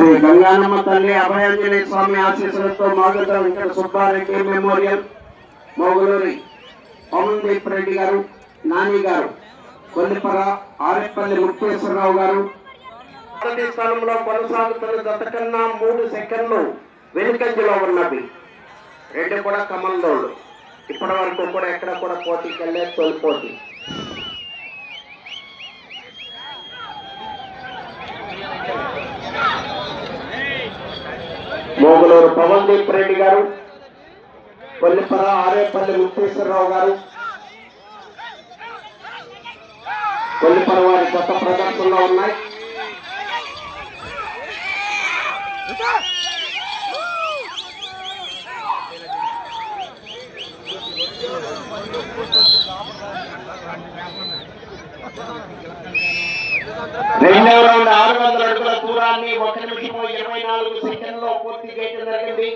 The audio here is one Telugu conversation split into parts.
శ్రీ గంగానమ్మ తల్లి అభయాంజనేయ స్వామి ఆశీస్సులతో మాగుట వెంకట సుబ్బారెడ్డి మెమోరియల్ మోగులూరి పవన్దీప్ రెడ్డి గారు, నాని గారు, కొల్లిపర ఆరేపల్లి ముక్తేశ్వరరావు గారు మొదటి స్థానంలో కొనసాగుతున్న జత కన్నా 3 సెకండ్లు వెనుకంజలో ఉన్నవి. రెండు కూడా కమల్దోళ్ళు. ఇప్పటి వరకు కూడా ఎక్కడ కూడా పోటీకి వెళ్ళే తొలి పోటీ. మోగులూరు పవన్దీప్ రెడ్డి గారు, కొల్లిపర ఆరేపల్లి ముక్తేశ్వరరావు గారు, కొల్లిపర వారి కొత్త ప్రదర్శనలో ఉన్నాయి. రెండవ రౌండ్ 600 అడుగుల దూరాన్ని 1 నిమిషం 24 సెకండ్లో పూర్తి చేయడం జరిగింది.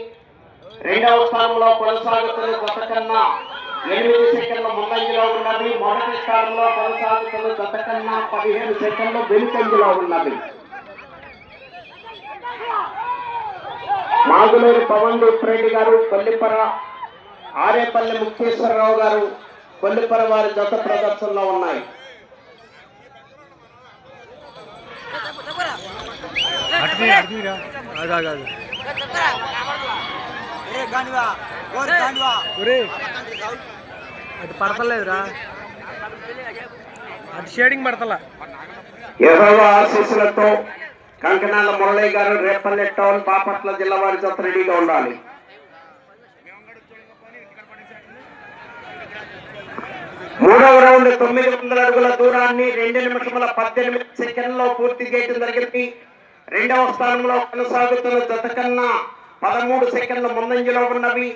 రెండవ స్థానంలో కొనసాగుతున్న జత కన్నా 8 సెకండ్ల ముందంజలో ఉన్నది. మొదటి స్థానంలో కొనసాగుతున్న జత కన్నా 15 సెకండ్లు వెనుకంజలో ఉన్నది. మాగులూరి పవన్దీప్ రెడ్డి గారు, కొల్లిపర ఆరేపల్లి ముక్తేశ్వరరావు గారు, కొల్లిపర వారి జత ప్రదర్శనలో ఉన్నాయి. అటు పడతలేదురా, అటు షేడింగ్ పడతలా. యెహోవా ఆశీస్సులతో కంకనాల మురళి గారు, రేపల్లె టౌన్, బాపట్ల జిల్లా వారి జత రెడీగా ఉండాలి. మూడవ రౌండ్ 900 అడుగుల దూరాన్ని 2 నిమిషముల 18 సెకండ్లో పూర్తి చేయడం జరిగింది. రెండవ స్థానంలో కొనసాగుతున్న జత కన్నా 13 సెకండ్ల ముందంజలో ఉన్నవి.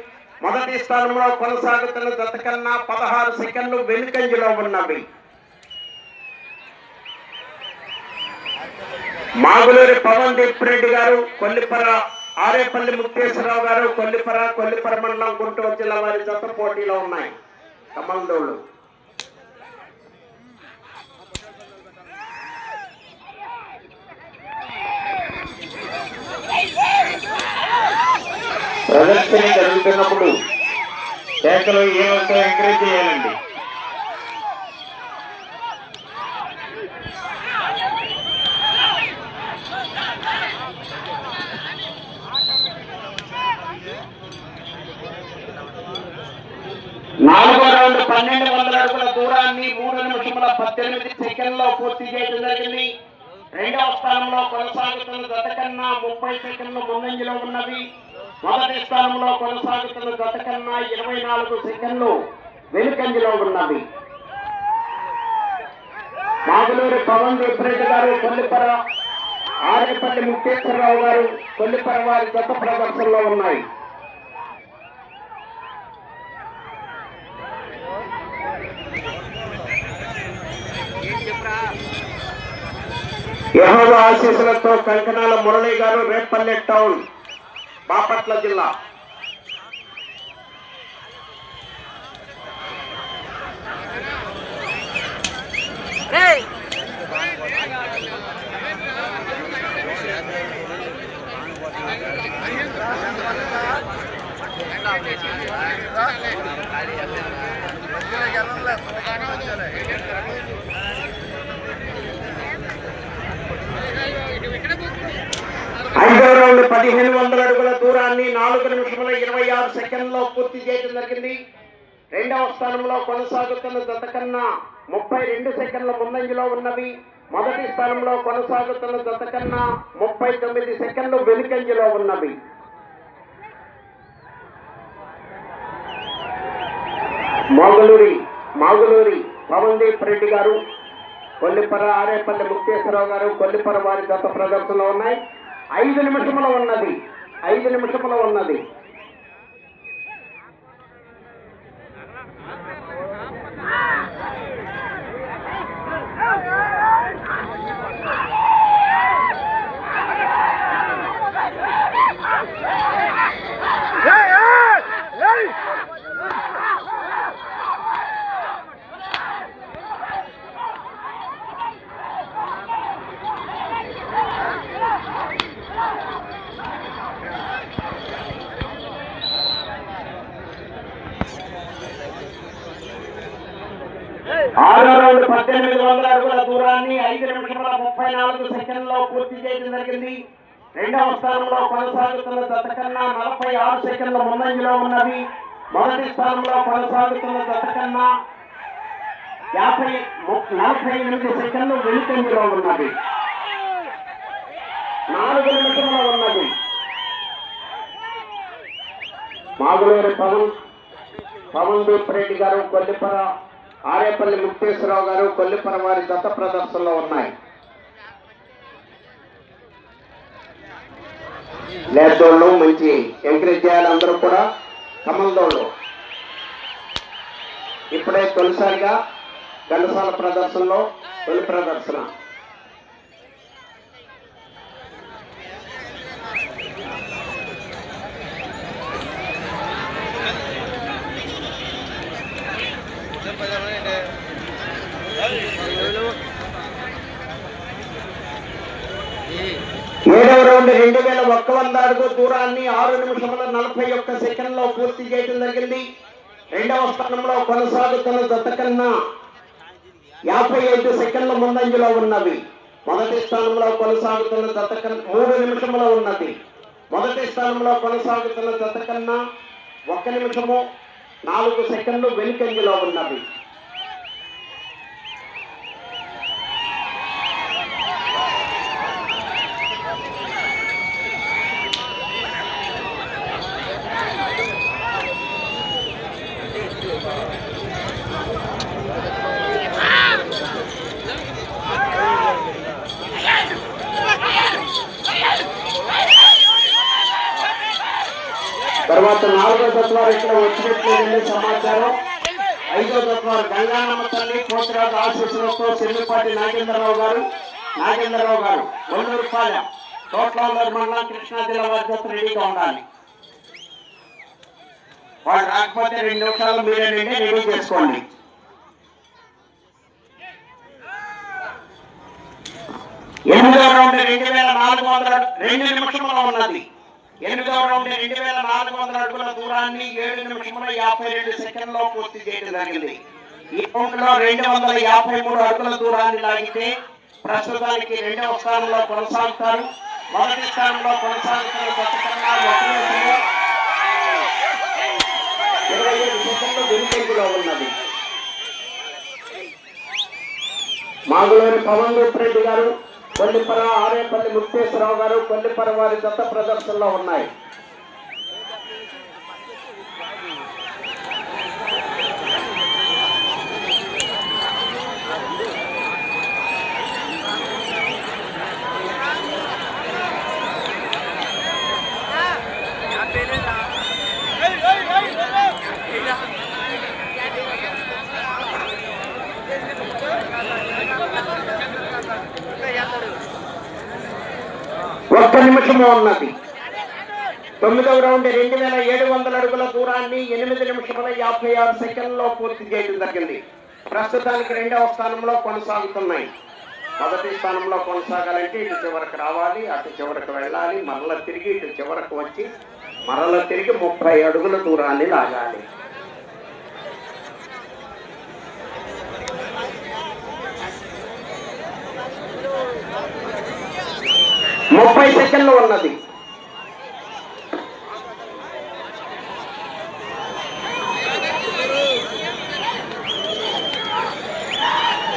మొదటి స్థానంలో కొనసాగుతున్న జత కన్నా 16 సెకండ్లు వెనుకంజలో ఉన్నవి. మాగులూరి పవన్దీప్ రెడ్డి గారు, కొల్లిపర ఆరేపల్లి ముక్తేశ్వరరావు గారు, కొల్లిపర మండలం, గుంటూరు జిల్లా వారి జత పోటీలో ఉన్నాయి. కమల్దోళ్ళు. ప్రదర్శన జరుగుతున్నప్పుడు కేకలు ఏమంతా ఎంకరేజ్ చేయాలండి. నాలుగో రౌండ్ 1200 అడుగుల దూరాన్ని 3 నిమిషముల 18 సెకండ్లో పూర్తి చేయడం జరిగింది. రెండవ స్థానంలో కొనసాగుతున్న జత కన్నా 30 సెకండ్లు ముందంజలో ఉన్నవి. మొదటి స్థానంలో కొనసాగుతున్న జత కన్నా 24 సెకండ్లు వెనుకంజలో ఉన్నవి. మాగులూరి పవన్దీప్ రెడ్డి గారు, కొల్లిపర ఆరేపల్లి ముక్తేశ్వరరావు గారు, కొల్లిపర వారి జత ప్రదర్శనలో ఉన్నాయి. యెహోవా ఆశీస్సులతో కంకనాల మురళి గారు, రేపల్లె టౌన్, బాపట్ల జిల్లా. ఐదవ రౌండ్ 1500 అడుగుల దూరాన్ని 4 నిమిషముల 26 సెకండ్లో పూర్తి చేయడం జరిగింది. రెండవ స్థానంలో కొనసాగుతున్న జత కన్నా 32 సెకండ్ల ముందంజలో ఉన్నవి. మొదటి స్థానంలో కొనసాగుతున్న జత కన్నా 39 సెకండ్లు వెనుకంజలో ఉన్నవి. మాగులూరి పవన్దీప్ రెడ్డి గారు, కొల్లిపర ఆరేపల్లి ముక్తేశ్వరరావు గారు, కొల్లిపర వారి జత ప్రదర్శనలో ఉన్నాయి. 5 నిమిషముల ఉన్నది. ఆరో రౌండ్ 1800 అడుగుల దూరాన్ని 5 నిమిషముల 34 సెకండ్లో పూర్తి చేయడం జరిగింది. రెండవ స్థానంలో కొనసాగుతున్న జత కన్నా 46 సెకండ్ల ముందంజలో ఉన్నది. మొదటి స్థానంలో కొనసాగుతున్న జత కన్నా 48 సెకండ్లు వెనుకంజలో ఉన్నది. 4 నిమిషంలో ఉన్నది. మాగులూరి పవన్ దీప్ రెడ్డి గారు, కొల్లిపర ఆరేపల్లి ముక్తేశ్వరరావు గారు, కొల్లిపర వారి దత్త ప్రదర్శనలో ఉన్నాయి. లేదోళ్ళు మంచి ఎంకరేజ్ చేయాలి అందరూ కూడా. కమలదోళ్ళు ఇప్పుడే తొలిసారిగా ఘంటసాల ప్రదర్శనలో తొలి ప్రదర్శన. ఏడవ రౌండ్ 2100 అడుగు దూరాన్ని 6 నిమిషముల 41 సెకండ్లో పూర్తి చేయడం జరిగింది. రెండవ స్థానంలో కొనసాగుతున్న జత కన్నా 55 సెకండ్ల ముందంజలో ఉన్నవి. మొదటి స్థానంలో కొనసాగుతున్న జత కన్నా 3 నిమిషములో ఉన్నది. మొదటి స్థానంలో కొనసాగుతున్న జత కన్నా 1 నిమిషము 4 సెకండ్లు వెనుకంజలో ఉన్నవి. తర్వాత 4వ తత్వాలు ఇక్కడ వచ్చినట్లేదని సమాచారం. 5వ తత్వాలు గంగానమ్మ తల్లి పోతురాజు ఆశీస్సులతో చెల్లిపాటి నాగేంద్రరావు గారు ఒల్లూరుపాలెం తోట్లూరు మండలం కృష్ణా జిల్లా వారి జత రెడీగా ఉండాలి. వాళ్ళు రాకపోతే 2 నిమిషాలు మీరే రెడీ చేసుకోండి. 8వ రౌండ్ 2 నిమిషంలో ఉన్నది. 8వ రౌండ్ 2400 అడుగుల దూరాన్ని 7 నిమిషముల 52 సెకండ్లో పూర్తి చేయడం జరిగింది. ఈ రౌండ్ లో 253 అడుగుల దూరాన్ని లాగితే ప్రస్తుతానికి 2వ స్థానంలో కొనసాగుతారు. మొదటి స్థానంలో కొనసాగుతున్న జత కన్నా 1 నిమిషము 25 సెకండ్లు వెనుకంజలో ఉన్నది. మాగులూరి పవన్ దీప్ రెడ్డి గారు, కొల్లిపర ఆరేపల్లి ముక్తేశ్వరరావు గారు, కొల్లిపర వారి దత్త ప్రదర్శనలో ఉన్నాయి. ఒక్క నిమిషము ఉన్నది. 9వ రౌండ్ 2700 అడుగుల దూరాన్ని 8 నిమిషముల 56 సెకండ్లో పూర్తి చేయడం జరిగింది. ప్రస్తుతానికి 2వ స్థానంలో కొనసాగుతున్నాయి. మొదటి స్థానంలో కొనసాగాలంటే ఇటు చివరకు రావాలి, అటు చివరకు వెళ్ళాలి, మరల తిరిగి ఇటు చివరకు వచ్చి మరల తిరిగి 30 అడుగుల దూరాన్ని లాగాలి. 30 సెకండ్లు ఉన్నది.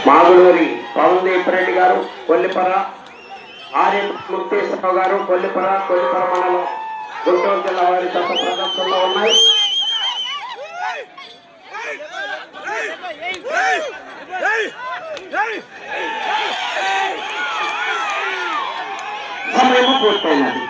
మాగులూరి పవన్ దీప్ రెడ్డి గారు, కొల్లిపర ముక్తేశ్వరరావు గారు, కొల్లిపర మండలం గుంటూరు జిల్లా వారి దత్త ప్రదర్శనలో ఉన్నాయి. సమయం పూర్తయినది.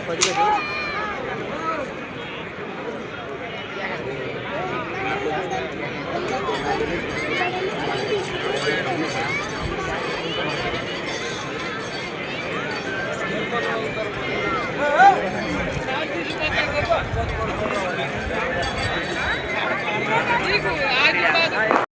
పది